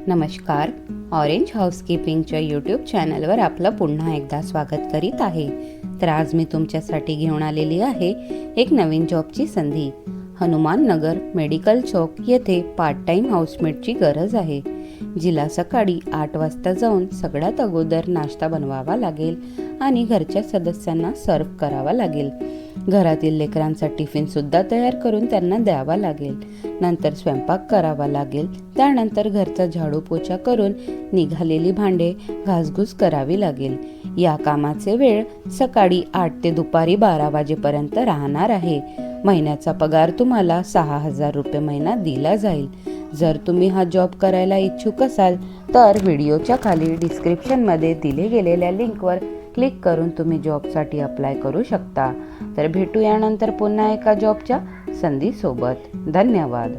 नमस्कार. Orange हाऊसकीपिंगच्या YouTube चॅनलवर आपलं पुन्हा एकदा स्वागत करीत आहे. तर आज मी तुमच्यासाठी घेऊन आलेली आहे एक नवीन जॉबची संधी. हनुमान नगर मेडिकल चौक येथे पार्ट टाइम हाऊसमेटची गरज आहे, जिला सकाळी 8 वाजता जाऊन सगळ्यात अगोदर नाश्ता बनवावा लागेल आणि घरच्या सदस्यांना सर्व्ह करावा लागेल. घरातील लेकरांचा टिफिनसुद्धा तयार करून त्यांना द्यावा लागेल. नंतर स्वयंपाक करावा लागेल. त्यानंतर घरचा झाडू पोछा करून निघालेली भांडे घासघूस करावी लागेल. या कामाचे वेळ सकाळी 8 ते दुपारी 12 वाजेपर्यंत राहणार आहे. महिन्याचा पगार तुम्हाला 6,000 रुपये महिना दिला जाईल. जर तुम्ही हा जॉब करायला इच्छुक असाल तर व्हिडिओच्या खाली डिस्क्रिप्शनमध्ये दिले गेलेल्या लिंकवर क्लिक करून तुम्ही जॉबसाठी अप्लाय करू शकता. तर भेटूया नंतर पुन्हा एका जॉबच्या संधीसोबत. धन्यवाद.